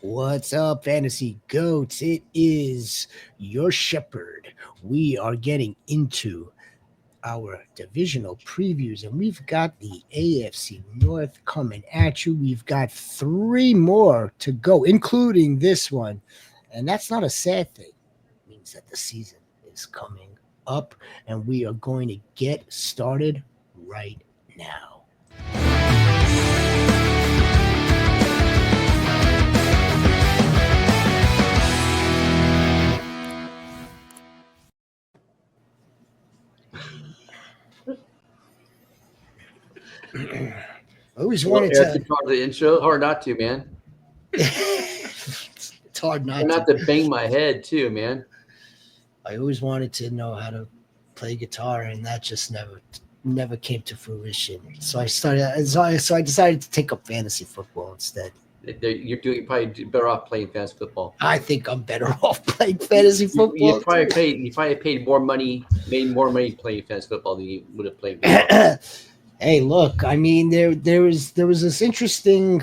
What's up, Fantasy Goats? It is your shepherd. We are getting into our divisional previews, and we've got the AFC North coming at you. We've got three more to go, including this one. And that's not a sad thing. It means that the season is coming up, and we are going to get started right now. I always wanted to. Part of the intro. Hard not to, man. It's hard not I'm to. not to bang my head too, man. I always wanted to know how to play guitar, and that just never came to fruition. So I decided to take up fantasy football instead. You're probably better off playing fantasy football. I think I'm better off playing fantasy football. You probably paid more money, made more money playing fantasy football than you would have played guitar. Hey, look, I mean, there was this interesting.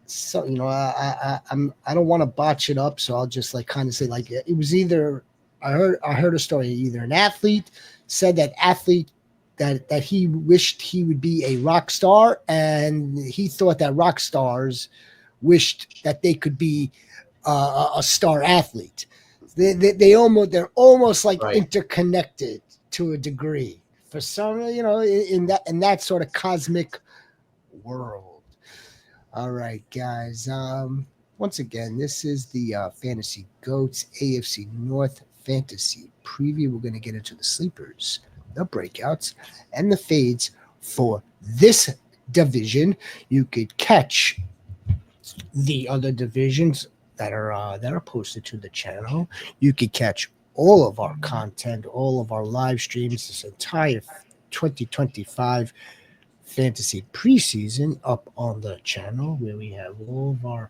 So I don't want to botch it up, so I'll just kind of say it was either I heard a story, either an athlete said that he wished he would be a rock star, and he thought that rock stars wished that they could be a star athlete. They're almost Right. interconnected to a degree for some, in that sort of cosmic world. All right, guys. Once again, this is the Fantasy Goats AFC North Fantasy Preview. We're going to get into the sleepers, the breakouts, and the fades for this division. You could catch the other divisions that are posted to the channel. You could catch all of our content, all of our live streams, this entire 2025 fantasy preseason up on the channel, where we have all of our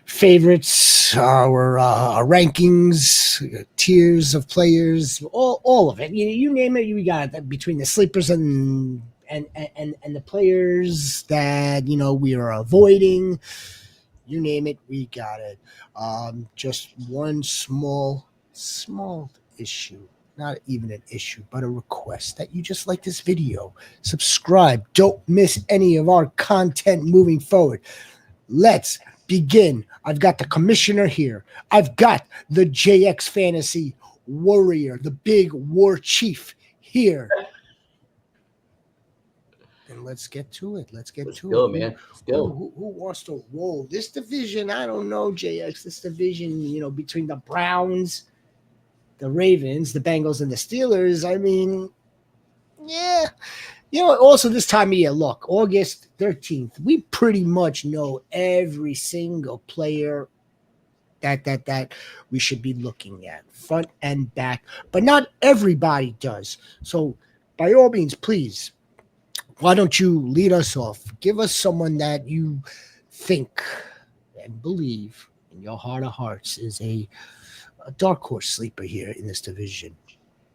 favorites, our rankings, tiers of players, all of it. You name it, we got it, between the sleepers and the players that we are avoiding. You name it, we got it. Just one small issue. Not even an issue, but a request that you just like this video. Subscribe. Don't miss any of our content moving forward. Let's begin. I've got the commissioner here. I've got the JX Fantasy Warrior, the big war chief here. And let's get to it. Let's go, man. Let's go. Who wants to roll this division? I don't know, JX. This division, between the Browns, the Ravens, the Bengals, and the Steelers. I mean, yeah. Also this time of year, look, August 13th, we pretty much know every single player that we should be looking at, front and back. But not everybody does. So by all means, please, why don't you lead us off? Give us someone that you think and believe in your heart of hearts is a dark horse sleeper here in this division.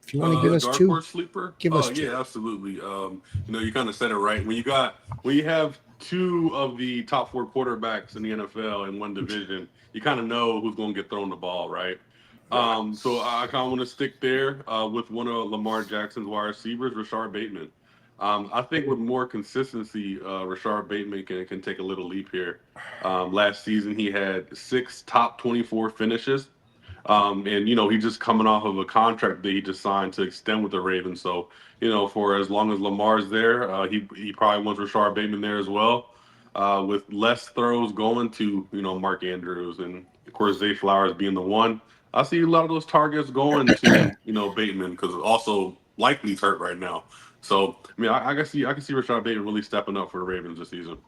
If you want to give us dark two, horse sleeper. Give us two. Yeah, absolutely. You kind of said it right. When you have two of the top four quarterbacks in the NFL in one division, you kind of know who's going to get thrown the ball, right? So I kind of want to stick there with one of Lamar Jackson's wide receivers, Rashod Batemen. I think with more consistency, Rashod Batemen can take a little leap here. Last season, he had 6 top 24 finishes. And he's just coming off of a contract that he just signed to extend with the Ravens. So, for as long as Lamar's there, he probably wants Rashod Bateman there as well. With less throws going to, Mark Andrews and of course Zay Flowers being the one. I see a lot of those targets going to, Bateman, because also likely hurt right now. So, I can see Rashod Bateman really stepping up for the Ravens this season.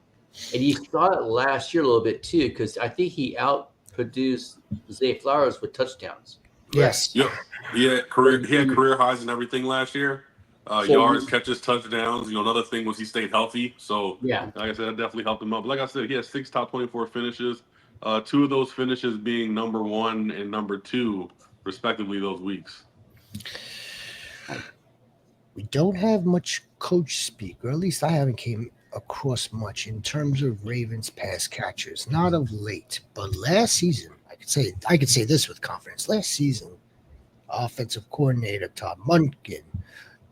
And you saw it last year a little bit too, because I think he outproduced Zay Flowers with touchdowns. Yes. Yep. He had career highs and everything last year. Yards, catches, touchdowns. Another thing was he stayed healthy. So, yeah, like I said, that definitely helped him up. But like I said, he had 6 top 24 finishes. 2 of those finishes being number 1 and number 2, respectively, those weeks. We don't have much coach speak, or at least I haven't came across much in terms of Ravens pass catchers, not of late, but last season, I could say this with confidence. Last season, offensive coordinator Todd Monken,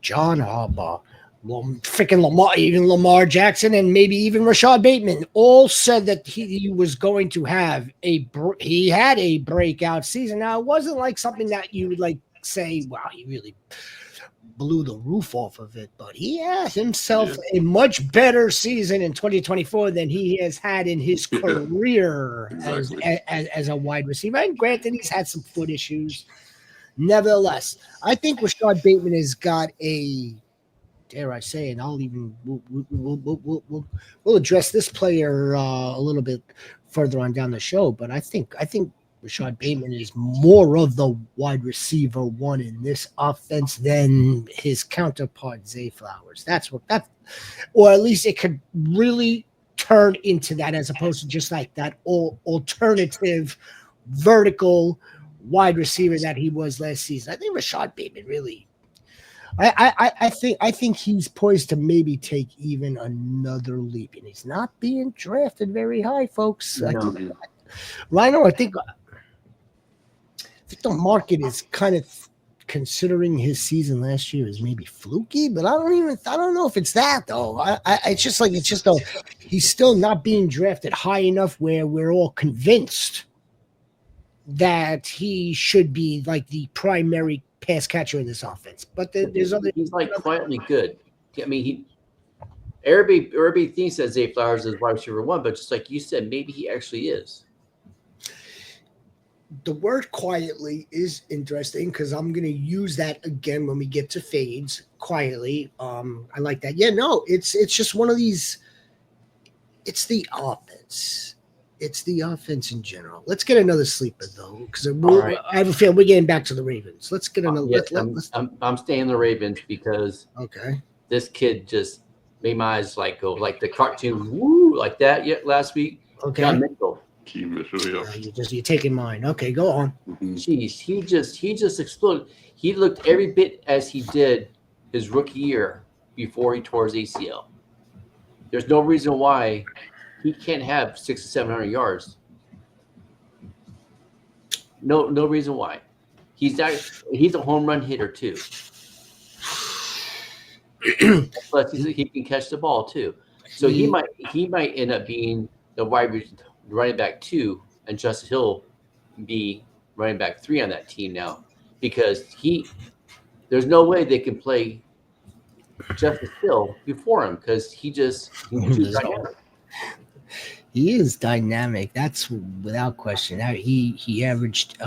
John Harbaugh, freaking Lamar, even Lamar Jackson, and maybe even Rashod Bateman all said that he was going to have he had a breakout season. Now, it wasn't like something that you would like say, wow, he really blew the roof off of it, but he had himself a much better season in 2024 than he has had in his career as a wide receiver. And granted, he's had some foot issues. Nevertheless, I think Rashod Bateman has got a, dare I say, and we'll address this player a little bit further on down the show. But I think Rashod Bateman is more of the wide receiver one in this offense than his counterpart Zay Flowers. Or at least it could really turn into that, as opposed to just like that alternative vertical wide receiver that he was last season. I think Rashod Bateman really. I think he's poised to maybe take even another leap, and he's not being drafted very high, folks. No. Rhino, I think the market is kind of considering his season last year is maybe fluky, but I don't know if it's that though. It's just though he's still not being drafted high enough where we're all convinced that he should be like the primary pass catcher in this offense. But there's other. He's like quietly good. I mean, everybody thinks that Zay Flowers is wide receiver one, but just like you said, maybe he actually is. The word quietly is interesting because I'm going to use that again when we get to fades. Quietly. I like that. Yeah, no, it's just one of these. It's the offense. It's the offense in general. Let's get another sleeper though, because right. I have a feeling we're getting back to the Ravens. Let's get another. Yes, I'm staying the Ravens because this kid just made my eyes go like the cartoon, woo, like that. Yeah, last week. Okay. Keaton Mitchell, you're taking mine. Okay, go on. Jeez, he just exploded. He looked every bit as he did his rookie year before he tore his ACL. There's no reason why he can't have 600 to 700 yards. No reason why. He's a home run hitter too. Plus he can catch the ball too. So he might end up being the running back 2 and Justice Hill be running back 3 on that team now, because there's no way they can play Justice Hill before him because he's too dynamic. He is dynamic. That's without question. He averaged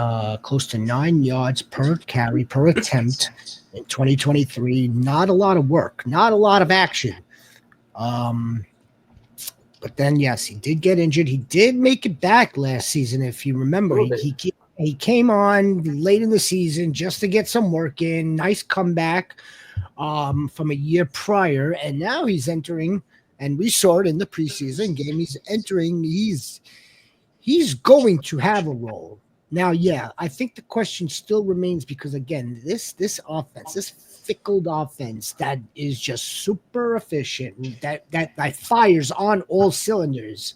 close to 9 yards per carry per attempt in 2023. Not a lot of work, not a lot of action. But then, yes, he did get injured. He did make it back last season, if you remember. He came on late in the season just to get some work in. Nice comeback from a year prior, and now he's entering. And we saw it in the preseason game. He's entering. He's going to have a role. Now, yeah, I think the question still remains because, again, this offense, this fickle offense that is just super efficient, that fires on all cylinders.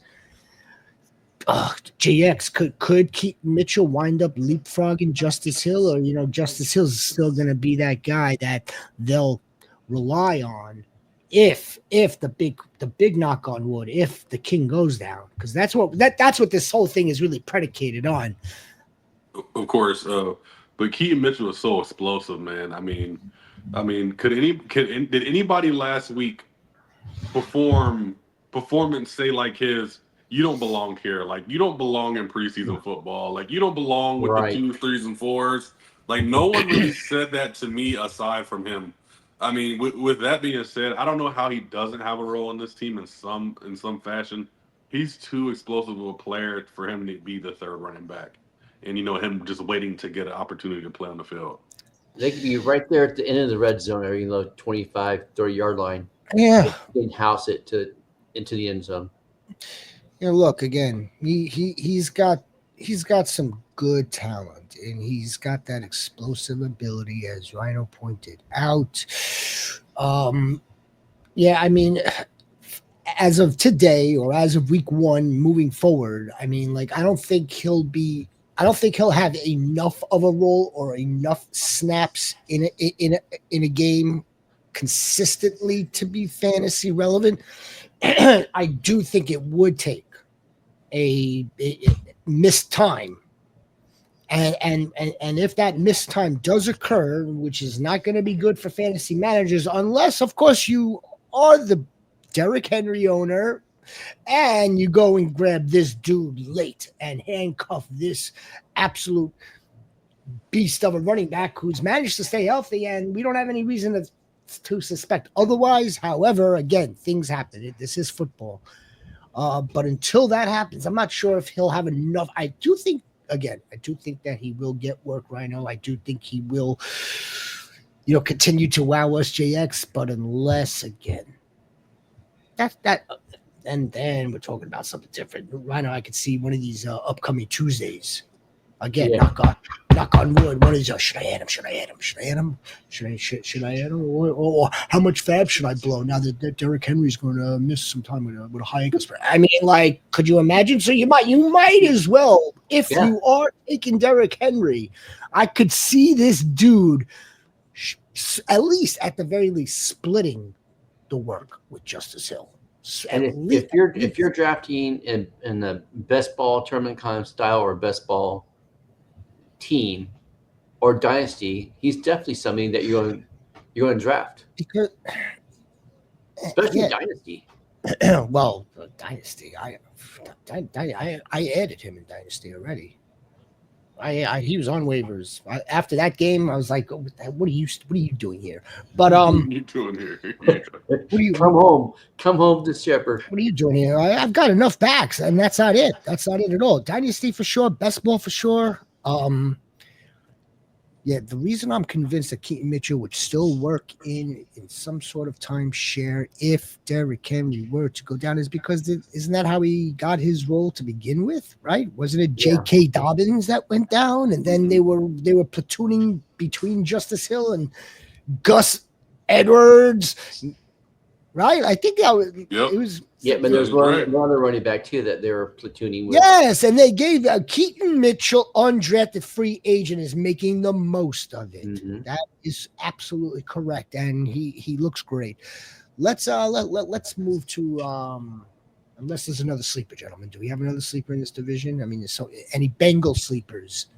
JX, could Keaton Mitchell wind up leapfrogging Justice Hill, or Justice Hill's still going to be that guy that they'll rely on if the big knock on wood, if the king goes down, because that's what this whole thing is really predicated on. Of course, but Keaton Mitchell is so explosive, man. I mean, did anybody last week performance say like his? You don't belong here. Like, you don't belong in preseason football. Like, you don't belong with the 2s, 3s, and 4s. Like, no one really said that to me aside from him. I mean, with that being said, I don't know how he doesn't have a role in this team in some fashion. He's too explosive of a player for him to be the third running back. And, him just waiting to get an opportunity to play on the field. They could be right there at the end of the red zone, or 25, 30-yard line. Yeah. They can house it into the end zone. Look, again, he's got some good talent, and he's got that explosive ability, as Rhino pointed out. Yeah, I mean, as of today or as of week 1 moving forward, I mean, like, I don't think he'll have enough of a role or enough snaps in a game consistently to be fantasy relevant. I do think it would take a missed time. And if that missed time does occur, which is not going to be good for fantasy managers, unless, of course, you are the Derrick Henry owner and you go and grab this dude late and handcuff this absolute beast of a running back who's managed to stay healthy, and we don't have any reason to suspect otherwise. However, again, things happen. This is football. But until that happens, I'm not sure if he'll have enough. I do think that he will get work, Rhino. I do think he will, continue to wow us, JX. But unless, again, that, and then we're talking about something different. Rhino, I could see one of these upcoming Tuesdays. Again, knock on wood. What is should I add him? Should I add him? Should I add him? Should I add him? Or how much fab should I blow now that Derrick Henry's going to miss some time with a high ankle sprain? I mean, like, could you imagine? So you might as well, if you are taking Derrick Henry, I could see this dude at the very least splitting the work with Justice Hill. And if you're drafting in the best ball tournament kind of style or best ball team or dynasty, he's definitely something that you're going to draft, especially dynasty. Well, dynasty, I added him in dynasty already. He was on waivers. After that game, I was like, "What are you doing here?" But what are you doing here? Come home to Shepherd. What are you doing here? I've got enough backs, and that's not it. That's not it at all. Dynasty for sure, best ball for sure. The reason I'm convinced that Keaton Mitchell would still work in some sort of timeshare if Derrick Henry were to go down is because isn't that how he got his role to begin with, right? Wasn't it J.K. Dobbins that went down, and then they were platooning between Justice Hill and Gus Edwards, right? I think it was. Yeah, but there's another running back too that they were platooning with. Yes, and they gave Keaton Mitchell, undrafted free agent, is making the most of it. Mm-hmm. That is absolutely correct, and he looks great. Let's move to unless there's another sleeper, gentlemen. Do we have another sleeper in this division? I mean, any Bengal sleepers?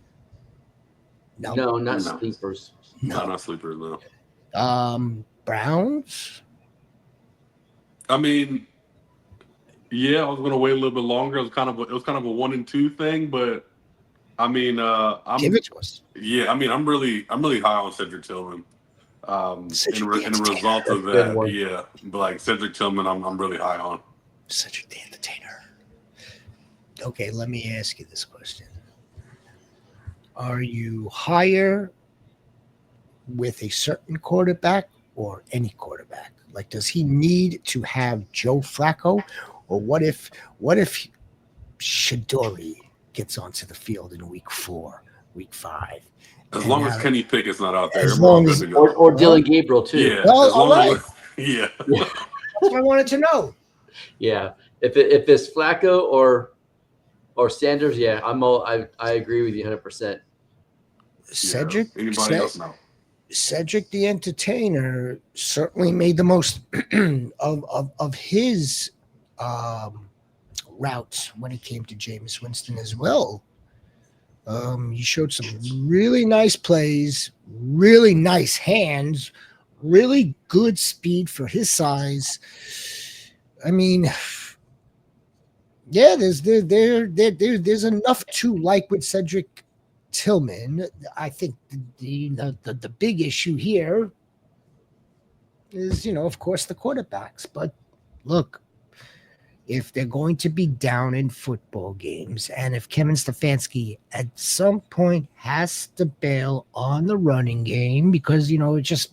No, not sleepers. No, not sleepers. No. Browns. I mean. Yeah, I was gonna wait a little bit longer. It was kind of a 1 and 2 thing, but I mean, give it to us. Yeah, I mean, I'm really high on Cedric Tillman. In the result of that, but like Cedric Tillman, I'm really high on. Cedric the Entertainer. Okay, let me ask you this question: are you higher with a certain quarterback or any quarterback? Like, does he need to have Joe Flacco? Or what if Shadori gets onto the field in week 4, week 5? As long as Kenny Pickett's not out there, or Dylan Gabriel too. Yeah, all right. That's what I wanted to know. Yeah, if it's Flacco or Sanders, I agree with you 100%. Cedric. Anybody else now? Cedric the Entertainer certainly made the most of his routes when it came to Jameis Winston as well. He showed some really nice plays, really nice hands, really good speed for his size. I mean, there's enough to like with Cedric Tillman. I think the big issue here is, of course, the quarterbacks. But look, if they're going to be down in football games, and if Kevin Stefanski at some point has to bail on the running game because it's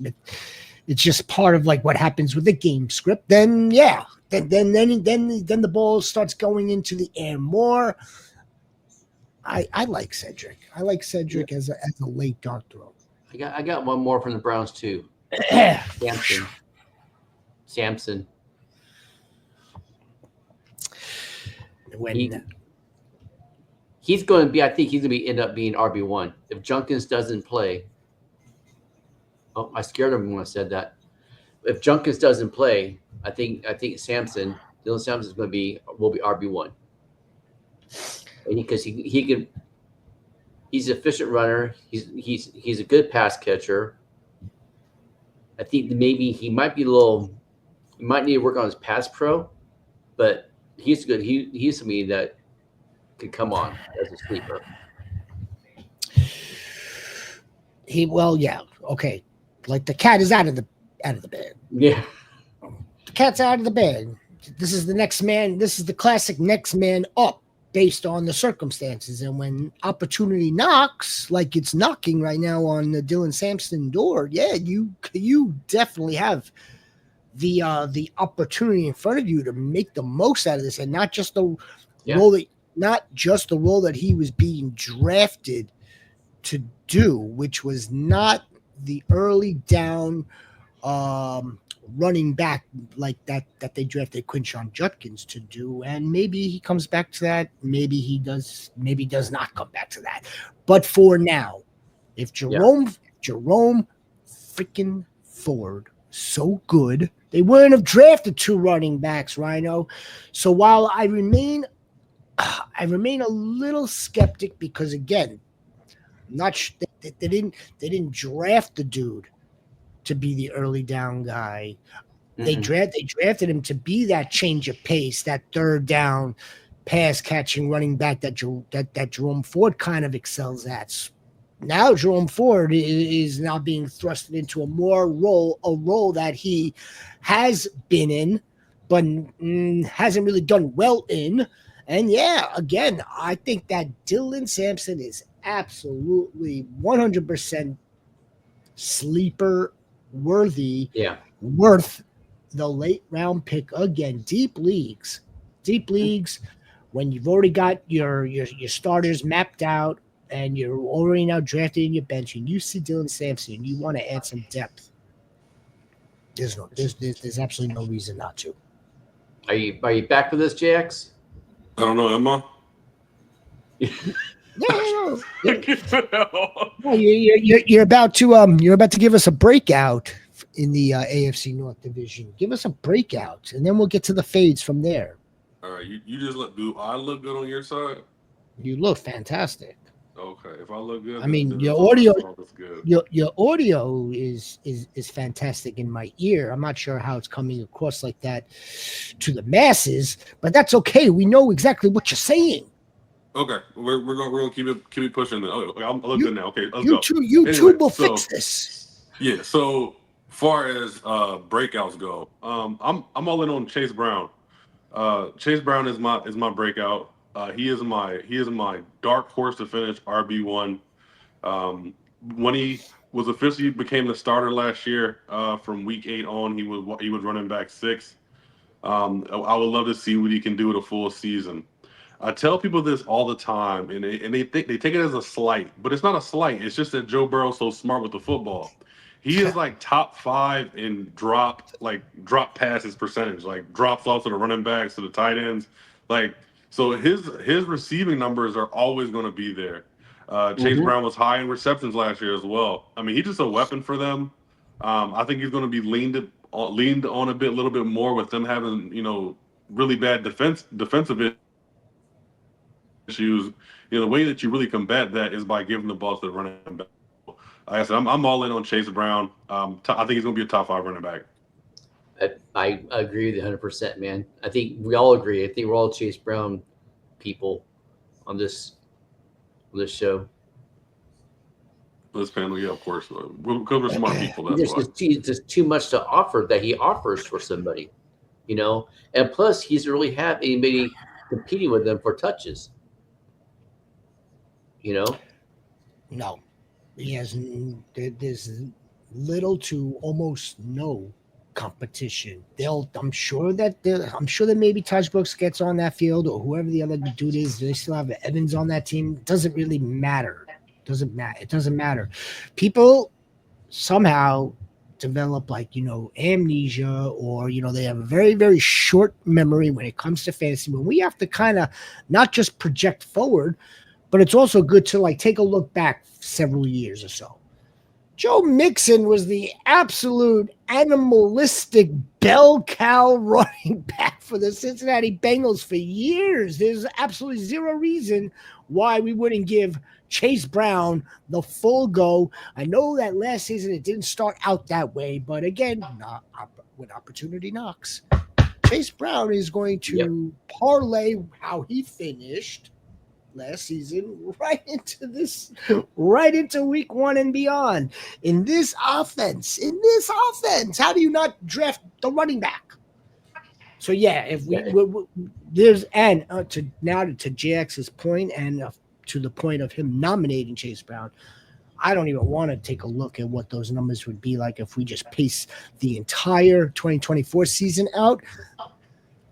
just part of like what happens with the game script, then then the ball starts going into the air more. I like Cedric. I like Cedric as a late dart throw. I got one more from the Browns too. Sampson. he's going to be. I think he's going to end up being RB1 if Junkins doesn't play. Oh, I scared him when I said that. If Junkins doesn't play, I think Sampson, Dylan Sampson will be RB1, because he can. He's an efficient runner. He's a good pass catcher. I think maybe he might be he might need to work on his pass pro, but he's good. He's somebody that could come on as a sleeper. Yeah, okay. Like the cat is out of the bag. Yeah, the cat's out of the bag. This is the next man. This is the classic next man up based on the circumstances. And when opportunity knocks, like it's knocking right now on the Dylan Sampson door, yeah, you definitely have the opportunity in front of you to make the most out of this, and not just the role that he was being drafted to do, which was not the early down running back like that they drafted Quinshon Judkins to do. And maybe he comes back to that. Maybe he does not come back to that. But for now, if Jerome freaking Ford so good, they wouldn't have drafted 2 running backs, Rhino. So while I remain a little skeptic, because again, they didn't draft the dude to be the early down guy. They drafted him to be that change of pace, that third down pass catching running back that Jerome Ford kind of excels at. Now Jerome Ford is now being thrusted into a role that he has been in, but hasn't really done well in. And yeah, again, I think that Dylan Sampson is absolutely 100% sleeper worthy, worth the late round pick again. Deep leagues, when you've already got your starters mapped out and you're already now drafted in your bench, and you see Dylan Sampson and you want to add some depth, there's absolutely no reason not to. Are you back for this, JX? I don't know, Emma. No. You're about to give us a breakout in the AFC North division. Give us a breakout, and then we'll get to the fades from there. All right, you just do I look good on your side? You look fantastic. Okay, if I look good, I mean, then your audio, good. your audio is fantastic in my ear. I'm not sure how it's coming across like that to the masses, but that's okay. We know exactly what you're saying. Okay, we're gonna keep it pushing. I look good now. Okay, let's go. YouTube will fix this. Yeah. So far as breakouts go, I'm all in on Chase Brown. Chase Brown is my breakout. He is my dark horse to finish RB1. When he was officially became the starter last year, from week 8 on, he was running back 6. I would love to see what he can do with a full season. I tell people this all the time, and they take it as a slight, but it's not a slight. It's just that Joe Burrow's so smart with the football. He is like top 5 in drop passes percentage, like drops off to the running backs, to the tight ends, so his receiving numbers are always going to be there. Chase Brown was high in receptions last year as well. I mean, he's just a weapon for them. I think he's going to be leaned on a little bit more with them having really bad defensive issues. The way that you really combat that is by giving the ball to the running back. Like I said, I'm all in on Chase Brown. I think he's going to be a top 5 running back. I agree with you 100%, man. I think we all agree. I think we're all Chase Brown people on this show. This panel, yeah, of course. Because we're smart people, that's why. There's just too much to offer that he offers for somebody, And plus, he doesn't really have anybody competing with them for touches. No, he has. There's little to almost no competition. I'm sure that maybe Taj Brooks gets on that field, or whoever the other dude is. They still have Evans on that team. It doesn't really matter. It doesn't matter. People somehow develop amnesia, or they have a very, very short memory when it comes to fantasy, when we have to kind of not just project forward, but it's also good to take a look back several years or so. Joe Mixon was the absolute animalistic bell cow running back for the Cincinnati Bengals for years. There's absolutely zero reason why we wouldn't give Chase Brown the full go. I know that last season it didn't start out that way, but again, when opportunity knocks, Chase Brown is going to parlay how he finished last season right into week 1 and beyond. In this offense, how do you not draft the running back? So if there's to JX's point, and to the point of him nominating Chase Brown, I don't even want to take a look at what those numbers would be like if we just pace the entire 2024 season out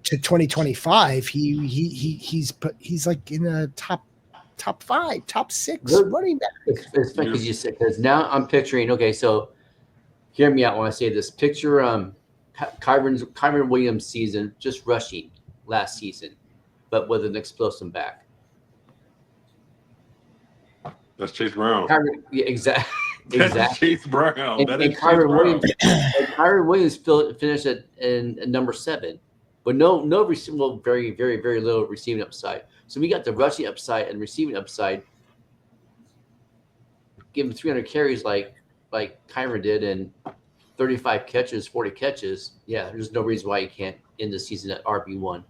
to 2025. He's like in a top 5, top 6 running back. It's funny because you said, because now I'm picturing. Okay, so hear me out when I say this. Picture Kyren Williams' season, just rushing last season, but with an explosive back. That's Chase Brown. Exactly. That's Chase Brown. And Kyren Williams finished in number 7. But very, very, very little receiving upside. So we got the rushing upside and receiving upside. Give him 300 carries like Kyren did, and 35 catches, 40 catches. Yeah, there's no reason why you can't end the season at RB1.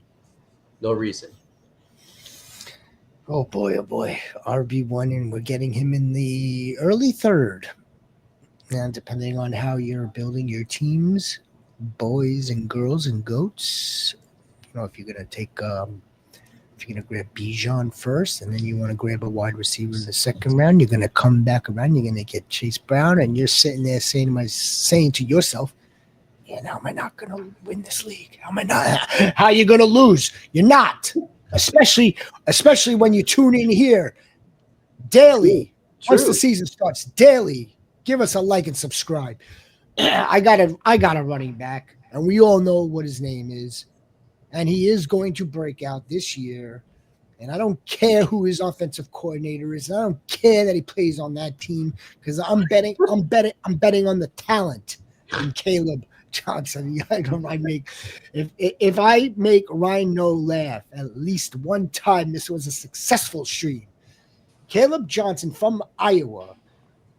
No reason. Oh boy, RB1, and we're getting him in the early 3rd. And depending on how you're building your teams, boys and girls and goats, if you're gonna take if you're gonna grab Bijan first, and then you want to grab a wide receiver in the 2nd round, you're gonna come back around, you're gonna get Chase Brown, and you're sitting there saying to yourself, how am I not gonna win this league? How are you gonna lose? You're not, especially when you tune in here daily. Once the season starts, daily, give us a like and subscribe. I got a running back, and we all know what his name is, and he is going to break out this year. And I don't care who his offensive coordinator is. I don't care that he plays on that team, because I'm betting on the talent in Kaleb Johnson. If I make Ryan No laugh at least one time, this was a successful stream. Kaleb Johnson from Iowa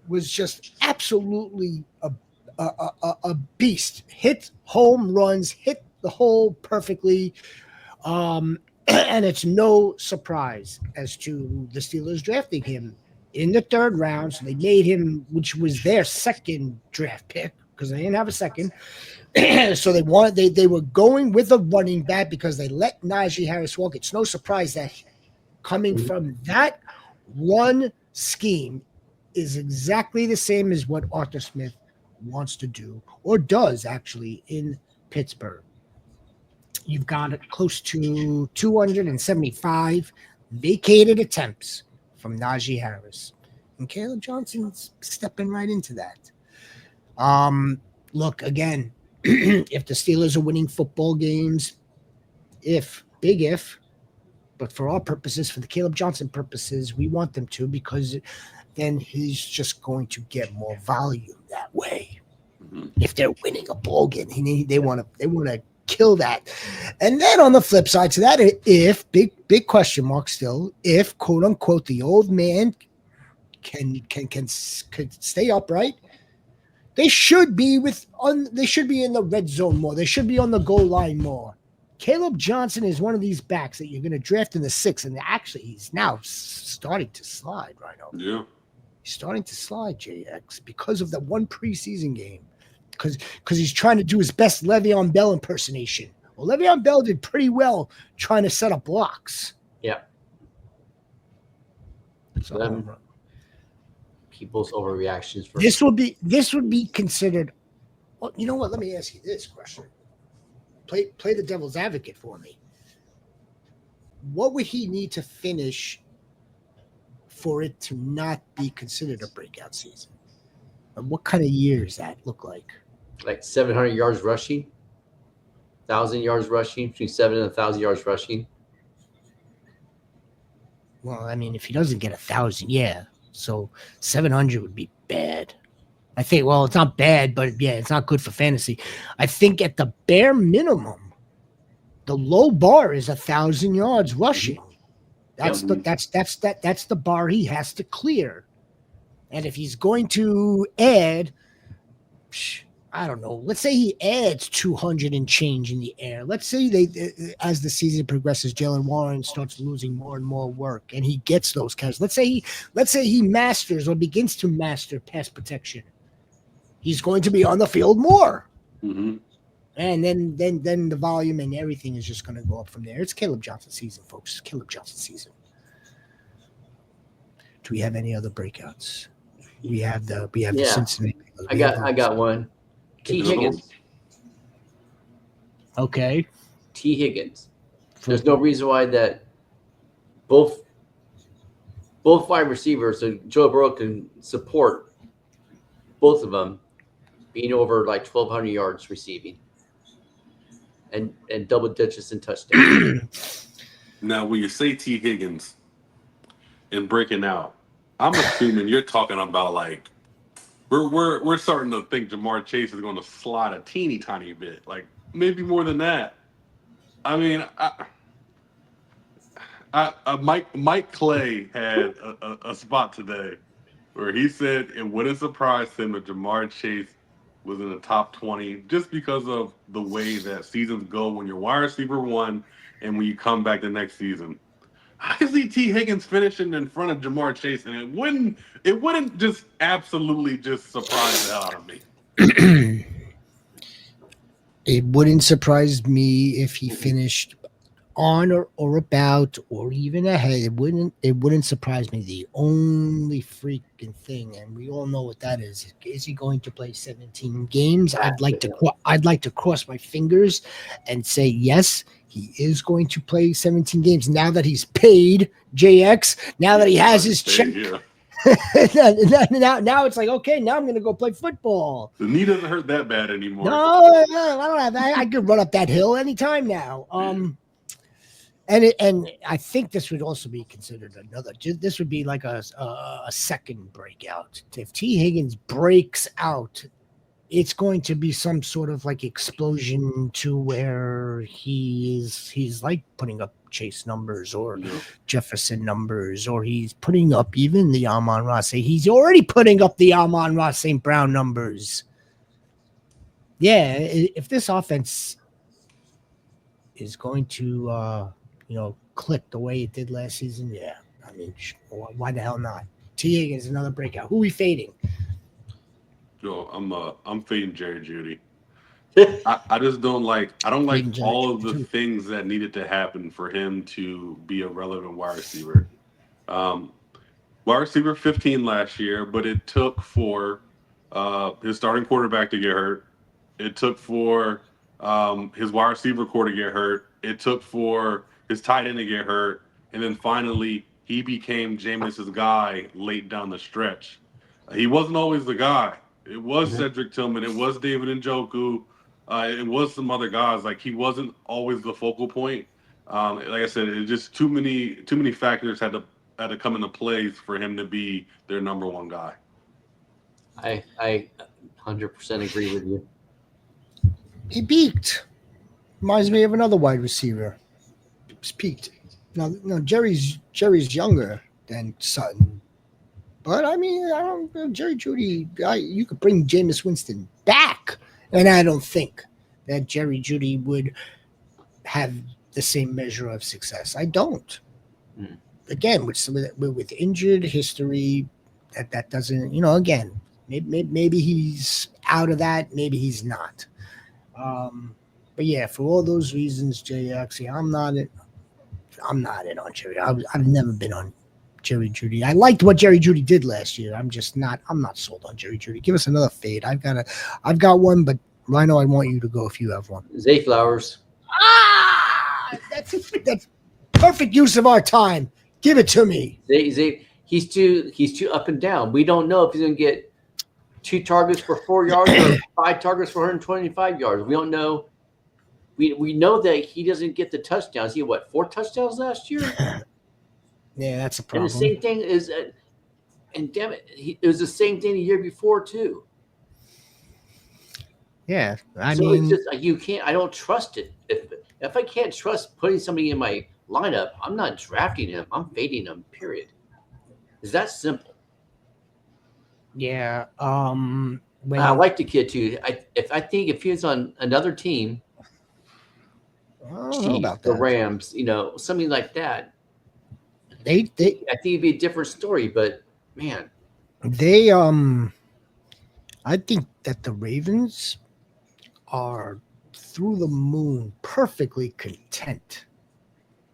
was just absolutely a beast. Hit home runs, hit the hole perfectly. And it's no surprise as to the Steelers drafting him in the 3rd round. So they made him, which was their 2nd draft pick, because they didn't have a 2nd. So they were going with a running back because they let Najee Harris walk. It's no surprise that coming from that one scheme is exactly the same as what Arthur Smith wants to do, or does actually, in Pittsburgh. You've got close to 275 vacated attempts from Najee Harris, and Kaleb Johnson's stepping right into that. Look, again, if the Steelers are winning football games, big if, but for our purposes, for the Kaleb Johnson purposes, we want them to, because then he's just going to get more volume that way. If they're winning a ball game, they want to kill that. And then on the flip side to that, if big question mark still, if quote unquote the old man can stay upright, they should be in the red zone more. They should be on the goal line more. Kaleb Johnson is one of these backs that you're going to draft in the 6th, and actually he's now starting to slide right now. Yeah. He's starting to slide, JX, because of that one preseason game. Because he's trying to do his best Le'Veon Bell impersonation. Well, Le'Veon Bell did pretty well trying to set up blocks. Yeah. So people's overreactions. This would be considered. Well, you know what? Let me ask you this question. Play the devil's advocate for me. What would he need to finish for it to not be considered a breakout season? And what kind of year does that look like? like 700 yards rushing, 1,000 yards rushing, between 7 and 1,000 yards rushing. Well, I mean, if he doesn't get 1,000, yeah. So 700 would be bad. I think, well, it's not bad, but yeah, it's not good for fantasy. I think at the bare minimum, the low bar is 1,000 yards rushing. That's the bar he has to clear. And if he's going to add, I don't know, let's say he adds 200 and change in the air. Let's say as the season progresses, Jalen Warren starts losing more and more work, and he gets those catches. Let's say he masters or begins to master pass protection. He's going to be on the field more. Mm-hmm. And then the volume and everything is just going to go up from there. It's Kaleb Johnson season, folks. Kaleb Johnson season. Do we have any other breakouts? We have the Cincinnati. I got one. T. Higgins. Okay. T. Higgins. There's no reason why that both wide receivers, so Joe Burrow can support both of them being over like 1,200 yards receiving and double digits in touchdowns. Now, when you say T. Higgins and breaking out, I'm assuming you're talking about like we're starting to think Jamar Chase is going to slide a teeny tiny bit, like maybe more than that. I mean, Mike Clay had a spot today where he said it wouldn't surprise him if Jamar Chase was in the top 20 just because of the way that seasons go when you're wide receiver one and when you come back the next season. I see T. Higgins finishing in front of Jamar Chase, and it wouldn't just absolutely just surprise the hell out of me. It wouldn't surprise me if he finished on or about or even ahead. It wouldn't surprise me. The only freaking thing, and we all know what that is he going to play 17 games? I'd like to cross my fingers and say yes, he is going to play 17 games now that he's paid JX, now that he has his check. Yeah. now it's like, okay, now I'm going to go play football. The knee doesn't hurt that bad anymore. No, I don't have that. I could run up that hill anytime now. And I think this would also be considered this would be like a second breakout. If T. Higgins breaks out, it's going to be some sort of like explosion to where he's like putting up Chase numbers or Jefferson numbers, or he's putting up even the Amon-Ra. He's already putting up the Amon-Ra St. Brown numbers. Yeah, if this offense is going to click the way it did last season, yeah. I mean, why the hell not? T. Higgins, another breakout. Who are we fading? Yo, I'm fading Jerry Judy. I just don't like all of the things that needed to happen for him to be a relevant wide receiver. Wide receiver 15 last year, but it took for his starting quarterback to get hurt. It took for his wide receiver core to get hurt. It took for his tight end to get hurt. And then finally, he became Jameis's guy late down the stretch. He wasn't always the guy. It was Cedric Tillman. It was David Njoku. It was some other guys. Like, he wasn't always the focal point. Like I said, it just too many factors had to come into place for him to be their number one guy. I 100% agree with you. He peaked. Reminds me of another wide receiver. He's peaked. Now Jerry's younger than Sutton. But, I mean, I don't know, Jerry Judy, you could bring Jameis Winston back, and I don't think that Jerry Judy would have the same measure of success. I don't. Again, with injured history, that doesn't, again, maybe he's out of that, maybe he's not. But, yeah, for all those reasons, JX, I'm not in on Jerry. I've never been on Jerry Judy. I liked what Jerry Judy did last year. I'm not sold on Jerry Judy. Give us another fade. I've got one, but Rhino, I want you to go if you have one. Zay Flowers. That's perfect use of our time. Give it to me. Zay, he's too up and down. We don't know if he's gonna get 2 targets for 4 yards or 5 targets for 125 yards. We don't know. We know that he doesn't get the touchdowns. He had, what, 4 touchdowns last year? Yeah, that's a And problem. the same thing is, and damn it, it was the same thing the year before too. Yeah, I So mean, it's just you can't. I don't trust it. If I can't trust putting somebody in my lineup, I'm not drafting him. I'm fading him. Period. It's that simple. yeah. I like the kid too. I think if he was on another team, I don't know Chiefs, about the that. Rams, something like that, They I think it'd be a different story. But man, I think that the Ravens are through the moon, perfectly content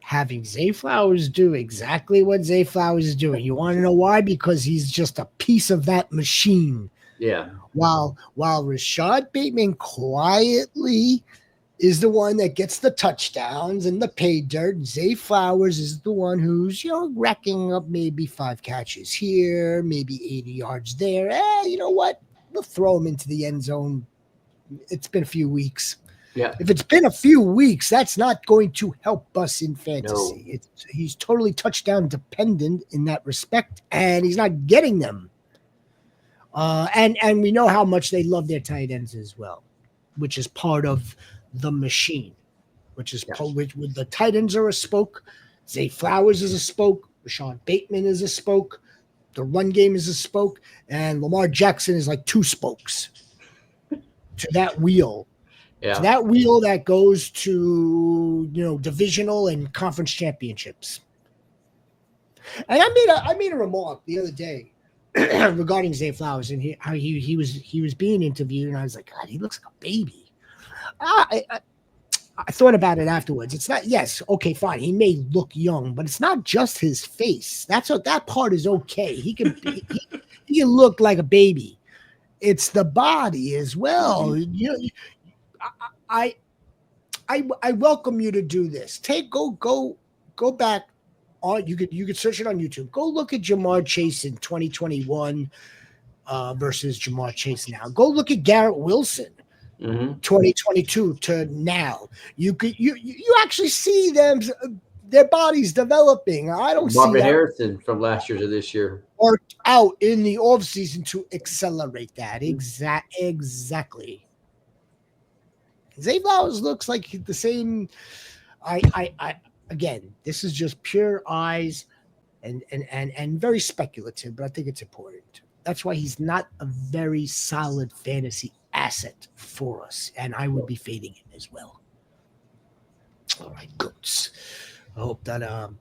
having Zay Flowers do exactly what Zay Flowers is doing. You want to know why? Because he's just a piece of that machine. yeah, While Rashod Bateman quietly is the one that gets the touchdowns and the pay dirt, Zay Flowers is the one who's racking up maybe 5 catches here, maybe 80 yards there. You know what? We'll throw him into the end zone. It's been a few weeks. yeah, If it's been a few weeks, that's not going to help us in fantasy. No. He's totally touchdown dependent in that respect, and he's not getting them. And we know how much they love their tight ends as well, which is part of the machine. Which with the tight ends are a spoke. Zay Flowers is a spoke. Rashod Bateman is a spoke. The run game is a spoke, and Lamar Jackson is like 2 spokes to that wheel. yeah. To that wheel that goes to divisional and conference championships. And I made a remark the other day regarding Zay Flowers and how he was being interviewed, and I was like, God, he looks like a baby. I thought about it afterwards. It's not, yes, okay, fine. He may look young, but it's not just his face. That part is okay. He can look like a baby. It's the body as well. I welcome you to do this. Go back on. You could search it on YouTube. Go look at Jamar Chase in 2021 versus Jamar Chase now. Go look at Garrett Wilson. 2022 to now, you actually see their bodies developing. I don't see Marvin that Harrison from last year to this year worked out in the offseason to accelerate that. Exactly. Zay Flowers looks like the same. I again, this is just pure eyes and very speculative, but I think it's important. That's why he's not a very solid fantasy asset for us, and I would be fading him as well. All right, goats. I hope that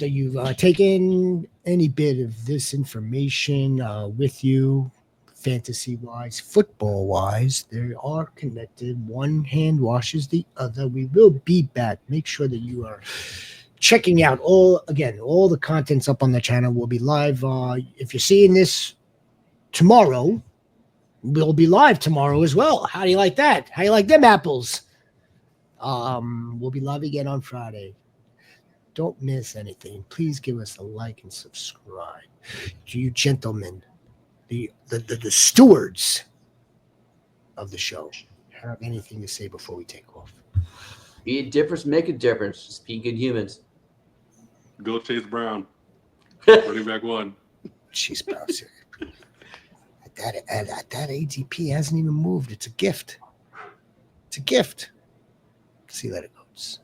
you've taken any bit of this information with you, fantasy wise, football wise. They are connected. One hand washes the other. We will be back. Make sure that you are checking out all the content's up on the channel. We'll be live. If you're seeing this tomorrow, we'll be live tomorrow as well. How do you like that? How you like them apples? We'll be live again on Friday. Don't miss anything. Please give us a like and subscribe. To you gentlemen, the stewards of the show, have anything to say before we take off? Be a difference, make a difference. Just be good humans. Go Chase Brown. Running back 1. Chase Brown. That ADP hasn't even moved. It's a gift. See you later, goats.